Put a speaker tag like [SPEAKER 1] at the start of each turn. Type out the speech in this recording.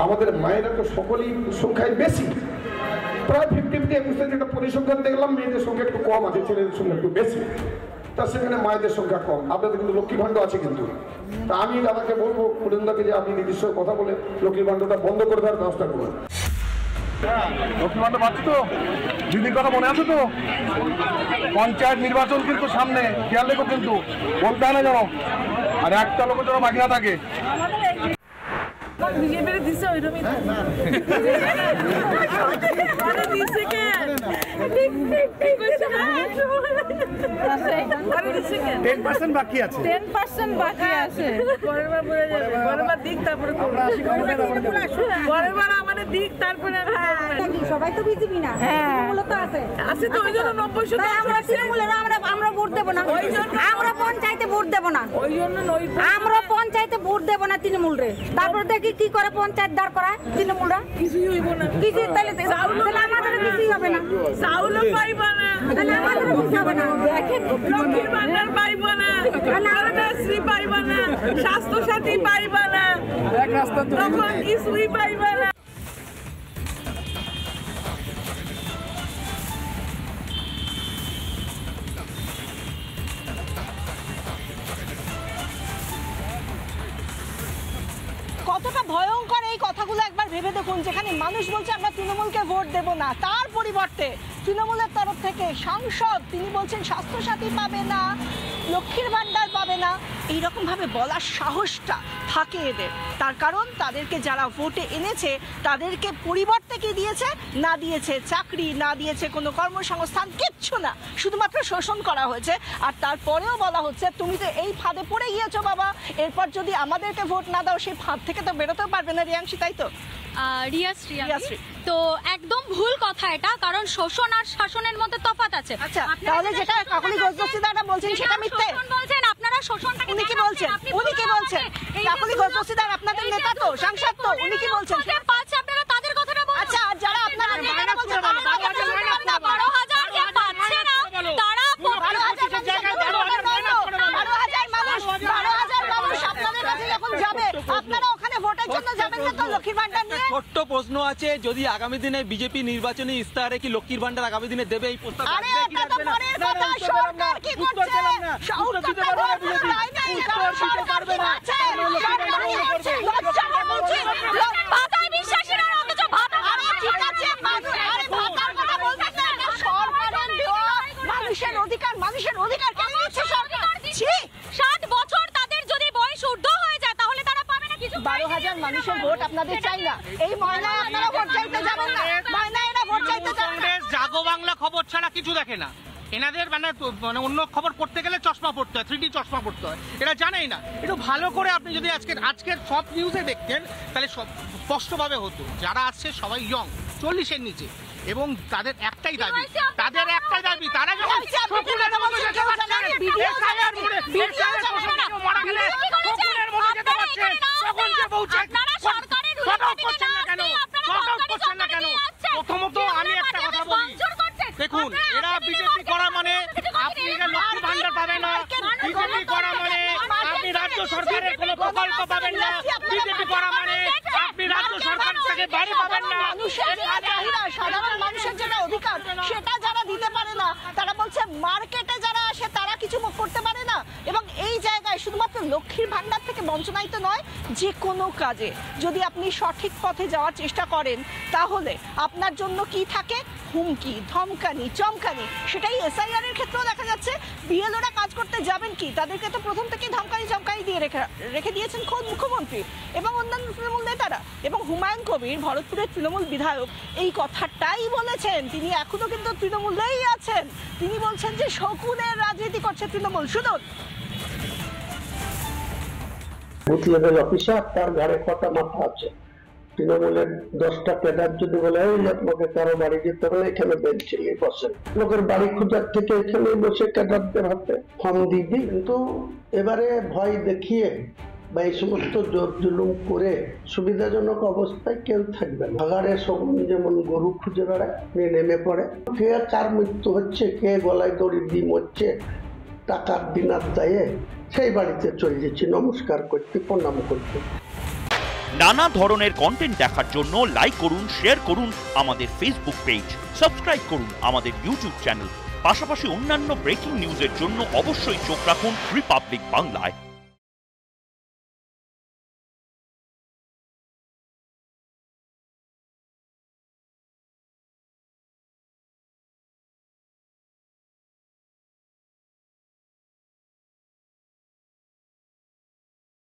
[SPEAKER 1] আমাদের মায়েরা তো সকলেই সংখ্যায় বেশি, প্রায় 50-50 একটা পরিসংখ্যান দেখলাম, মেয়েদের সংখ্যা একটু কম আছে, ছেলেদের সংখ্যা একটু বেশি, তা সেখানে মায়েদের সংখ্যা কম। আপনাদের কিন্তু লক্ষ্মী ভাণ্ডার আছে কিন্তু, তা আমি দাদাকে বলবো পুরেন্দাকে যে আপনি নির্দিষ্ট কথা বলে লক্ষ্মী ভাণ্ডারটা বন্ধ করে দেওয়ার ব্যবস্থা করুন।
[SPEAKER 2] লক্ষ্মী ভাণ্ডার পাচ্ছ তো? দিদির কথা মনে আছে তো? পঞ্চায়েত নির্বাচন কিন্তু সামনে, খেয়াল রেখো কিন্তু, বলতে হয় না যেন, আর একটা লোকের যেন বাকি না থাকে।
[SPEAKER 3] বিজেপির দিছে ওইরকমই দিছে কে
[SPEAKER 2] 10% বাকি আছে,
[SPEAKER 3] 10% বাকি আছে। পরের বার দিক, তারপরে পরের বার আমাদের দিক, তারপরে
[SPEAKER 4] সবাই তো বিজেপি না, মূলত আছে
[SPEAKER 3] আছে তো, ওই জন্য 90%
[SPEAKER 4] আমরা ভোট দেবো না, আমরা পঞ্চায়েতে ভোট দেবো না,
[SPEAKER 3] ওই জন্য
[SPEAKER 4] আমরা পঞ্চায়েতে ভোট দেবো না তৃণমূল রে। তারপর দেখি কি করে পঞ্চায়েত দাঁড় করায় তৃণমূলরা,
[SPEAKER 3] কিছুই হইব না,
[SPEAKER 4] কিছু তাহলে আমাদের কিছুই হবে না,
[SPEAKER 3] চাউলও পাইবা না,
[SPEAKER 4] তাহলে আমাদের কিছু হবে না।
[SPEAKER 3] দেখেন লক্ষ্মীর ভান্ডার পাইবা না, কন্যাশ্রী পাইবা না, স্বাস্থ্য সাথী পাইবা না, তখন কিছুই পাইবা না।
[SPEAKER 5] কতটা ভয়ঙ্কর এই কথাগুলো একবার ভেবে দেখুন, যেখানে মানুষ বলছে আমরা তৃণমূলকে ভোট দেব না, তার পরিবর্তে তৃণমূলের তরফ থেকে সাংসদ তিনি বলছেন স্বাস্থ্যসাথী পাবে না, লক্ষ্মীর ভাণ্ডার পাবে না। এইরকম ভাবে বলার সাহসটা থাকে এদের, তার কারণ তাদেরকে যারা ভোটে এনেছে তাদেরকে পরিবর্তে কি দিয়েছে, না দিয়েছে চাকরি, না দিয়েছে কোনো কর্মসংস্থান, কিচ্ছু না, শুধুমাত্র শোষণ করা হয়েছে। আর তারপরেও বলা হচ্ছে তুমি তো এই ফাঁদে পড়ে গিয়েছো বাবা, এরপর যদি আমাদেরকে ভোট না দাও সেই ফাঁদ থেকে তো বেরোতেও পারবে না। রিয়াংশী, তাই তো?
[SPEAKER 6] রিয়াশ্রী তো একদম ভুল কথা এটা, কারণ শোষণ আর শাসনের মধ্যে তফাৎ আছে।
[SPEAKER 5] আচ্ছা, তাহলে যেটা কাকলি ঘোষদস্তিদাররা বলছেন সেটা মিথ্যে
[SPEAKER 6] বলছেন আপনারা, শোষণটাকে
[SPEAKER 5] উনি কি বলছেন? উনি কি বলছেন? কাকলি ঘোষদস্তিদার আপনাদের নেতা তো, সাংসদ তো, উনি কি বলছেন?
[SPEAKER 6] পাচ্ছে আপনারা তাদের কথাটা বলুন।
[SPEAKER 5] আচ্ছা, আর যারা আপনারা নেতারা বলছেন তারা
[SPEAKER 6] 12,000 কে পাচ্ছে না, তারা
[SPEAKER 5] 12,000 মানুষ আপনাদের কাছে যখন যাবে, আপনারা ওখানে ভোটের জন্য যাবেন না তো লক্ষ্মীর ভাণ্ডার নিয়ে?
[SPEAKER 7] ছোট্ট প্রশ্ন আছে, যদি আগামী দিনে বিজেপি নির্বাচনী ইস্তাহারে কি লক্ষ্মীর ভাণ্ডার আগামী দিনে দেবে এই প্রস্তাব?
[SPEAKER 5] আরে এটা তো পরের কথা, সরকার কি করছে?
[SPEAKER 6] ভাতায় বিশ্বাসীরা অথচ ভাতা,
[SPEAKER 5] আরে ঠিক আছে, আরে ভাতার কথা বলবেন না, এটা সরকারের দেওয়া মানুষের অধিকার, মানুষের অধিকার কেন দিচ্ছে সরকার?
[SPEAKER 6] 60 বছর তাদের যদি বয়স ঊর্ধ্ব হয়ে যায় তাহলে তারা পাবে না কিছু।
[SPEAKER 5] 12,000 মানুষের ভোট আপনাদের চাই না, এই ময়নায় আপনারা ভোট চাইতে যাবেন না, ময়নায় এরা ভোট চাইতে যাবেন না।
[SPEAKER 8] জাগো বাংলা খবর ছাড়া কিছু দেখে না, এনাদের মানে অন্য খবর পড়তে গেলে চশমা পড়তে হয়, 3D চশমা পড়তে হয়, এরা জানেই না। একটু ভালো করে আপনি যদি আজকের সব নিউজে দেখতেন তাহলে সব স্পষ্টভাবে হতো, যারা আসছে সবাই ইয়ং, 40-এর নিচে, এবং তাদের একটাই দাবি, তারা যখন প্রথমত আমি একটা কথা বলি, দেখুন এরা বিজেপি করা মানে আপনি লক্ষ্মীর ভাণ্ডার পাবেন না, বিজেপি করা মানে আপনি রাজ্য সরকারের কোনো প্রকল্প পাবেন না, বিজেপি করা মানে আপনি রাজ্য সরকার থেকে বাড়ি পাবেন না।
[SPEAKER 5] সাধারণ মানুষের যেটা অধিকার সেটা যারা দিতে পারে না, তারা বলছে মার্কেটে যারা আসে তারা কিছু করতে পারে না। এবং এই জায়গায় শুধুমাত্র লক্ষ্মীর ভাণ্ডার থেকে বঞ্চনাই তো নয়, যে কোনো কাজে যদি আপনি সঠিক পথে যাওয়ার চেষ্টা করেন তাহলে আপনার জন্য কি থাকে, হুমকি, ধমকানি, চমকানি। সেটাই এসআইআর এর ক্ষেত্রেও দেখা যাচ্ছে। বিএলওরা কাজ করতে যাবেন কি, তাদেরকে তো প্রথম থেকেই ধমকানি চমকানি দিয়ে রেখে দিয়েছেন খোদ মুখ্যমন্ত্রী এবং অন্যান্য তৃণমূল নেতারা। এবং হুমায়ুন কবির, ভরতপুরের তৃণমূল বিধায়ক, এই কথাটাই বলেছেন। তিনি এখনো কিন্তু তৃণমূলেই আছেন। তিনি বলছেন যে শকুনের রাজনীতি করছে তৃণমূল। শুনুন।
[SPEAKER 9] বুথ লেভেল অফিসার, তার ঘরে কটা মাথা আছে? তৃণমূলের 10টা ক্যাডার যদি বলে আপনাকে কারো বাড়ি যেতে হবে, এখানে বেঞ্চে বসেন, লোকের বাড়ি খোঁজার থেকে এখানে বসে ক্যাডারদের হাতে ফর্ম দিয়ে দিই। কিন্তু এবারে ভয় দেখিয়ে বা এই সমস্ত জোর জুলুম করে সুবিধাজনক অবস্থায় কেউ থাকবে না। ভাগাড়ে শকুন যেমন গরু খুঁজে বেড়ায়, নেমে পড়ে। কে কার মৃত্যু হচ্ছে, কে গলায় দড়ি দিয়ে মরছে টাকার দিনার দায়ে, সেই বাড়িতে চলে যাচ্ছি নমস্কার করতে, প্রণাম করতে।
[SPEAKER 10] নানা ধরনের কন্টেন্ট দেখার জন্য লাইক করুন, শেয়ার করুন আমাদের ফেসবুক পেজ, সাবস্ক্রাইব করুন আমাদের ইউটিউব চ্যানেল। পাশাপাশি অন্যান্য ব্রেকিং নিউজের জন্য অবশ্যই চোখ রাখুন রিপাবলিক বাংলায়।